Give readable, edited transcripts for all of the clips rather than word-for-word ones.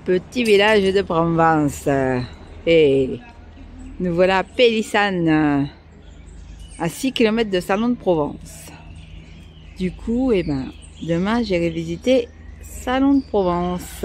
Petit village de Provence. Et nous voilà à Pélissane, à 6 km de Salon de Provence. Du coup, eh ben, demain, j'irai visiter Salon de Provence.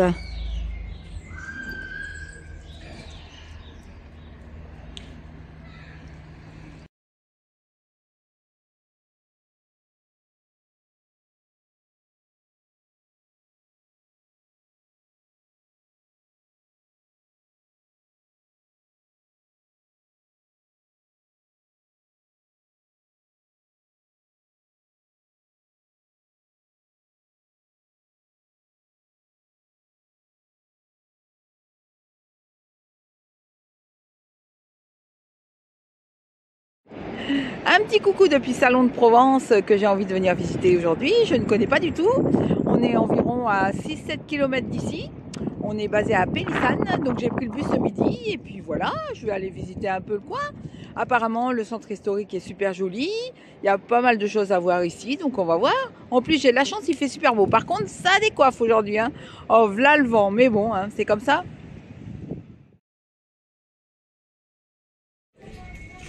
Un petit coucou depuis Salon de Provence que j'ai envie de venir visiter aujourd'hui. Je ne connais pas du tout. On est environ à 6-7 km d'ici. On est basé à Pélissane, donc j'ai pris le bus ce midi et puis voilà, je vais aller visiter un peu le coin. Apparemment, le centre historique est super joli. Il y a pas mal de choses à voir ici, donc on va voir. En plus, j'ai de la chance, il fait super beau. Par contre, ça décoiffe aujourd'hui. Hein. Oh, v'là le vent, mais bon, hein, c'est comme ça.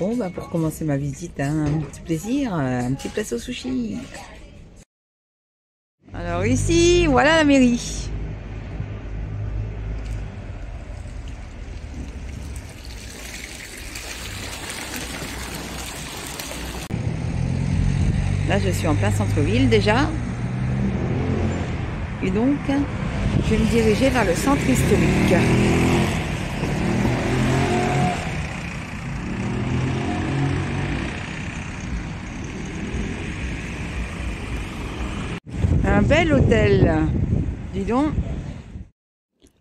Bon, bah pour commencer ma visite, hein, un petit plaisir, un petit place au sushi. Alors ici, voilà la mairie. Là, je suis en plein centre-ville déjà. Et donc, je vais me diriger vers le centre historique. Un bel hôtel. Dis donc.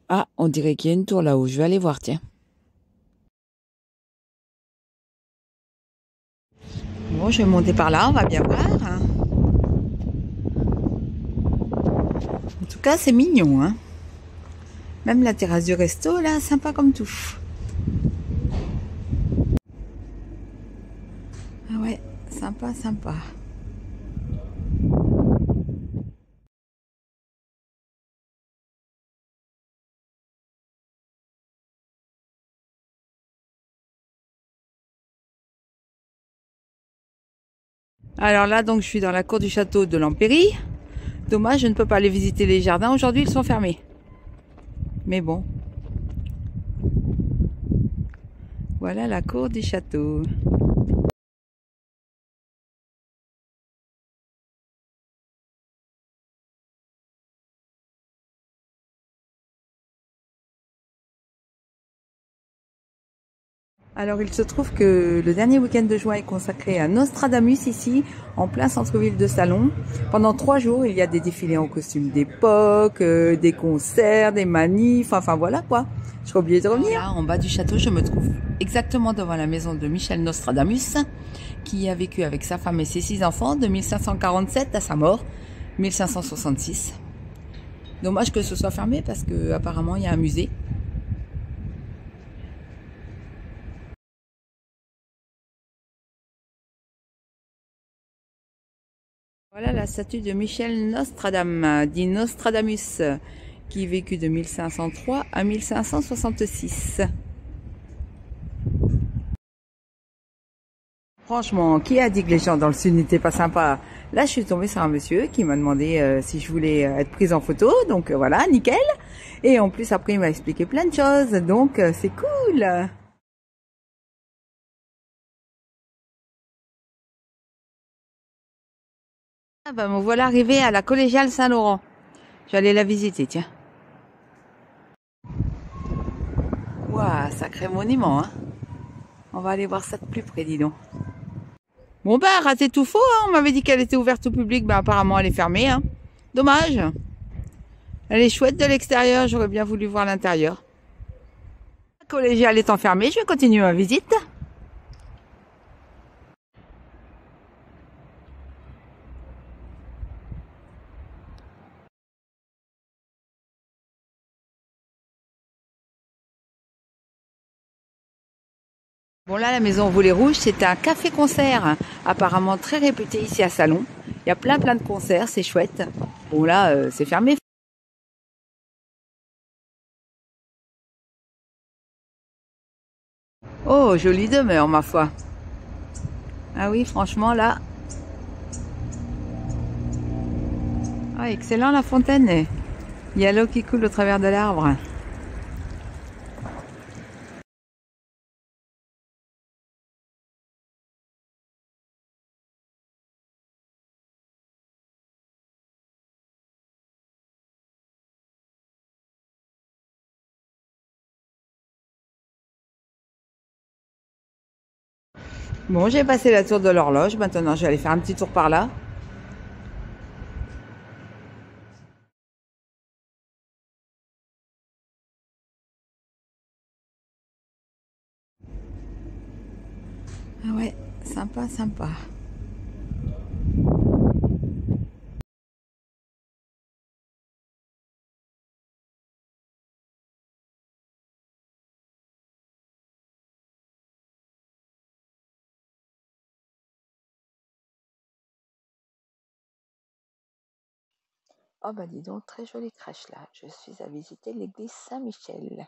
Ah, on dirait qu'il y a une tour là-haut. Je vais aller voir, tiens. Bon, je vais monter par là, on va bien voir. En tout cas, c'est mignon, hein. Même la terrasse du resto, là, sympa comme tout. Ah ouais, sympa, sympa. Alors là, donc, je suis dans la cour du château de l'Empéry. Dommage, je ne peux pas aller visiter les jardins. Aujourd'hui, ils sont fermés. Mais bon. Voilà la cour du château. Alors il se trouve que le dernier week-end de juin est consacré à Nostradamus ici, en plein centre-ville de Salon. Pendant 3 jours, il y a des défilés en costume d'époque, des concerts, des manifs, enfin voilà quoi. Je serais oubliée de revenir. Là, en bas du château, je me trouve exactement devant la maison de Michel Nostradamus, qui a vécu avec sa femme et ses 6 enfants de 1547 à sa mort, 1566. Dommage que ce soit fermé parce que apparemment il y a un musée. Voilà la statue de Michel Nostradam, dit Nostradamus, qui vécut de 1503 à 1566. Franchement, qui a dit que les gens dans le sud n'étaient pas sympas? Là, je suis tombée sur un monsieur qui m'a demandé si je voulais être prise en photo, donc voilà, nickel. Et en plus, après, il m'a expliqué plein de choses, donc c'est cool. Ah bah, me voilà arrivée à la collégiale Saint-Laurent. Je vais aller la visiter, tiens. Waouh, sacré monument, hein. On va aller voir ça de plus près, dis donc. Bon bah, raté tout faux, hein. On m'avait dit qu'elle était ouverte au public, bah apparemment elle est fermée, hein. Dommage. Elle est chouette de l'extérieur, j'aurais bien voulu voir l'intérieur. La collégiale étant fermée, je vais continuer ma visite. Bon là, la maison aux volets rouges, c'est un café-concert, apparemment très réputé ici à Salon. Il y a plein de concerts, c'est chouette. Bon là, c'est fermé. Oh, jolie demeure, ma foi. Ah oui, franchement, là... Ah, excellent la fontaine. Il y a l'eau qui coule au travers de l'arbre. Bon, j'ai passé la tour de l'horloge. Maintenant, je vais aller faire un petit tour par là. Ah ouais, sympa, sympa. Oh bah dis donc, très jolie crèche là. Je suis à visiter l'église Saint-Michel.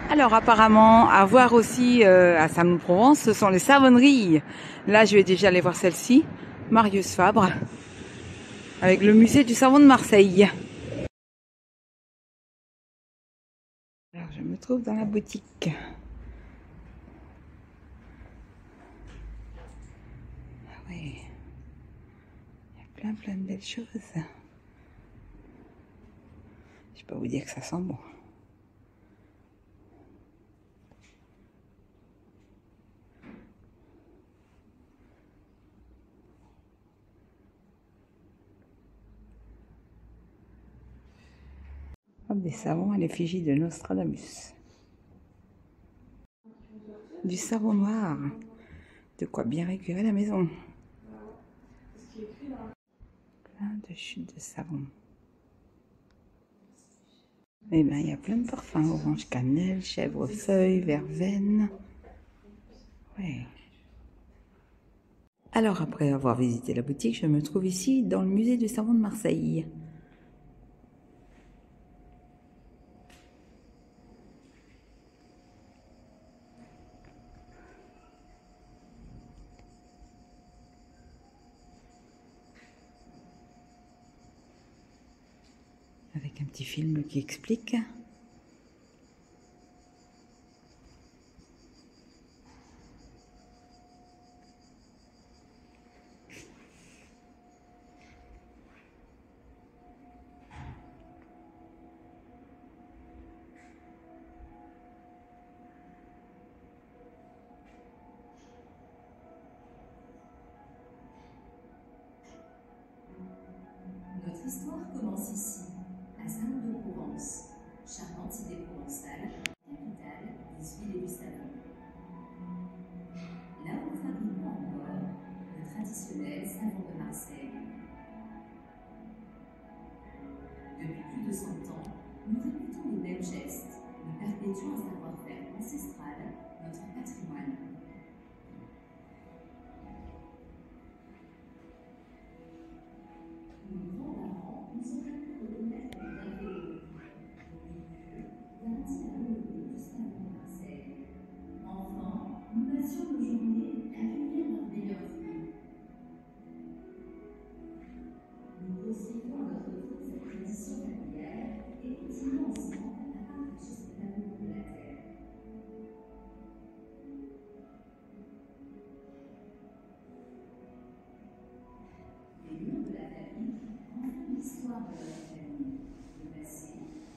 Alors apparemment, à voir aussi à Salon-de-Provence, ce sont les savonneries. Là, je vais déjà aller voir celle-ci, Marius Fabre, avec le musée du savon de Marseille. Alors, je me trouve dans la boutique. Ah ouais, il y a plein de belles choses. Je peux vous dire que ça sent bon. Hop, des savons à l'effigie de Nostradamus. Du savon noir. De quoi bien récurer la maison. Plein de chutes de savon. Eh bien, il y a plein de parfums. Orange cannelle, chèvrefeuille, verveine. Ouais. Alors, après avoir visité la boutique, je me trouve ici dans le musée du savon de Marseille. Avec un petit film qui explique. Notre histoire commence ici, à Salon-de-Provence, charmante idée provençale, capitale des huiles et du savon. Là où nous fabriquons encore le traditionnel savon de Marseille. Depuis plus de 100 ans, nous répétons les mêmes gestes, nous perpétuons un savoir-faire ancestral, notre patrimoine. Nos grands-parents nous ont appris à reconnaître les bienfaits garantit la renommée du savon de Marseille. Enfin, nous passions nos journées à cueillir leurs meilleurs fruits. Nous poursuivons à notre tour cette tradition familiale et continuons ensemble à partager cet amour de la terre. Les murs de la famille renferment l'histoire de notre famille, le passé,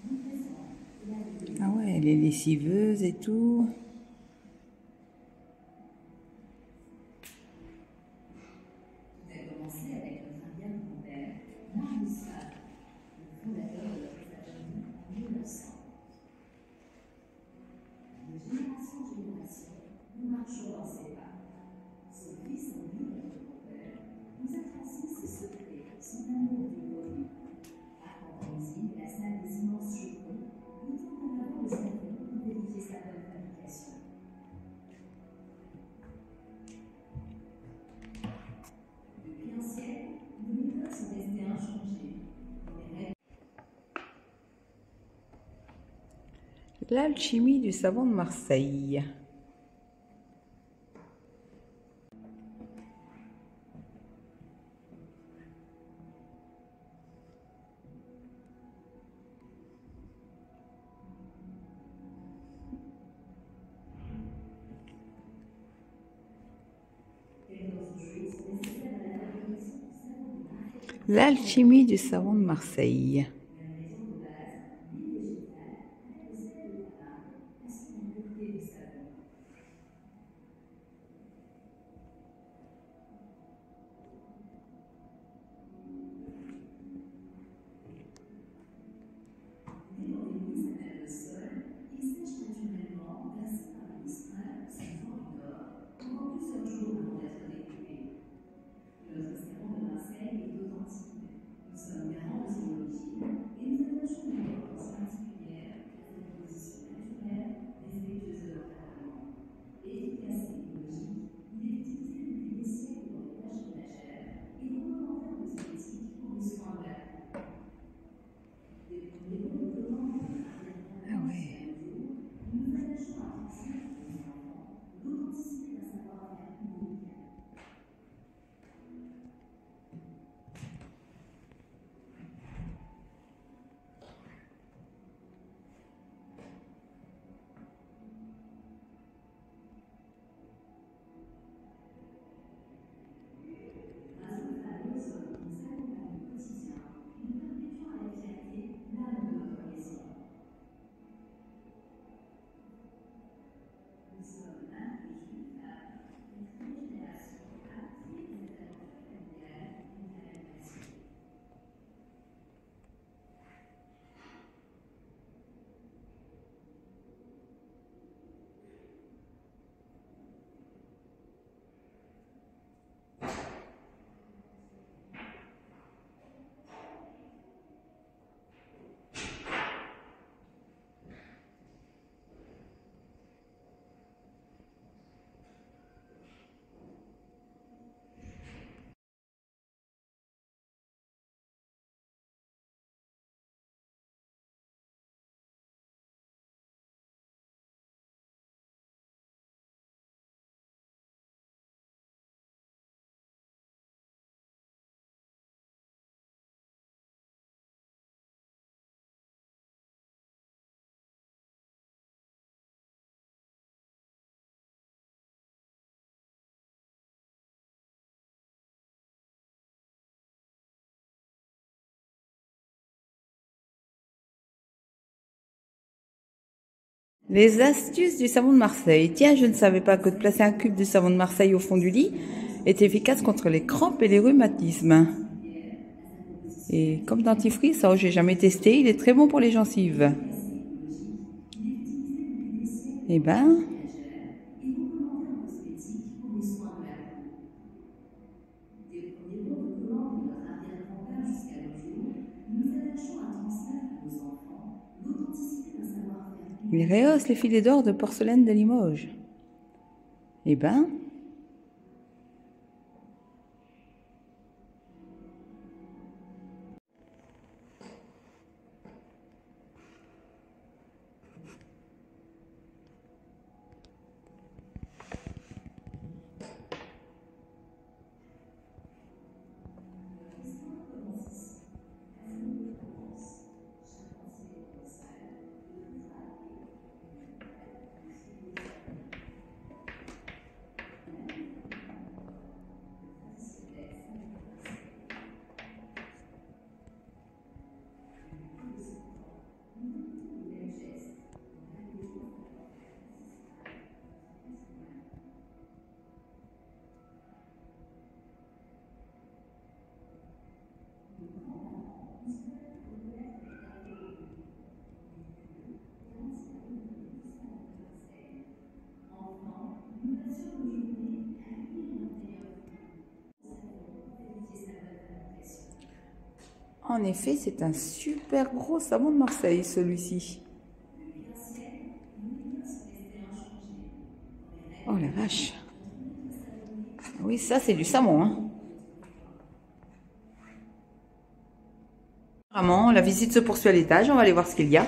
le présent et l'avenir. Ah ouais, les lessiveuses et tout. Tout a commencé avec notre arrière-grand-père, Marius Fabre. L'alchimie du savon de Marseille. L'alchimie du savon de Marseille. Les astuces du savon de Marseille. Tiens, je ne savais pas que de placer un cube de savon de Marseille au fond du lit est efficace contre les crampes et les rhumatismes. Et comme dentifrice, ça, j'ai jamais testé, il est très bon pour les gencives. Eh ben... Il rehausse les filets d'or de porcelaine de Limoges. Eh ben... En effet, c'est un super gros savon de Marseille, celui-ci. Oh la vache. Oui, ça, c'est du savon, hein. Apparemment, la visite se poursuit à l'étage. On va aller voir ce qu'il y a.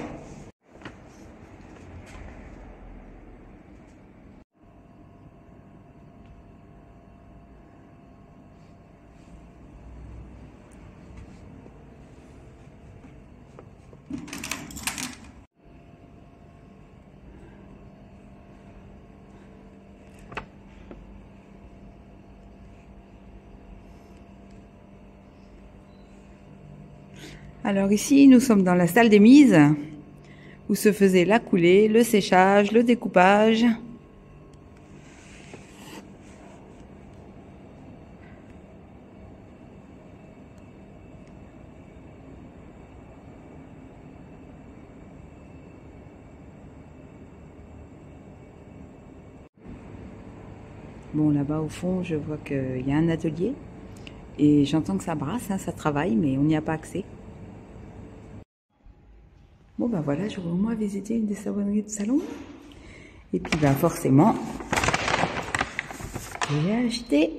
Alors ici, nous sommes dans la salle des mises où se faisait la coulée, le séchage, le découpage. Bon, là-bas au fond, je vois qu'il y a un atelier et j'entends que ça brasse, hein, ça travaille, mais on n'y a pas accès. Bon, ben voilà, je vais au moins visiter une des savonneries de salon. Et puis, ben forcément, j'ai acheté,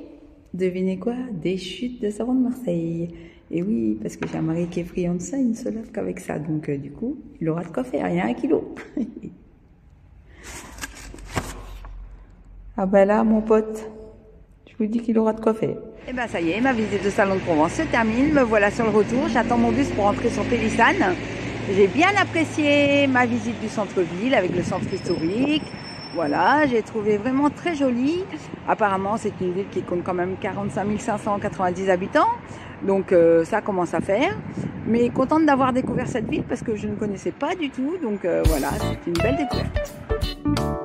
devinez quoi, des chutes de savon de Marseille. Et oui, parce que j'ai un mari qui est friand de ça, il ne se lave qu'avec ça. Donc, du coup, il aura de quoi faire, il y a 1 kilo. Ah ben là, mon pote, je vous dis qu'il aura de quoi faire. Et ben ça y est, ma visite de salon de Provence se termine. Me voilà sur le retour. J'attends mon bus pour rentrer sur Pélissane. J'ai bien apprécié ma visite du centre-ville avec le centre historique. Voilà, j'ai trouvé vraiment très joli. Apparemment, c'est une ville qui compte quand même 45 590 habitants. Donc ça commence à faire. Mais contente d'avoir découvert cette ville parce que je ne connaissais pas du tout. Donc voilà, c'est une belle découverte.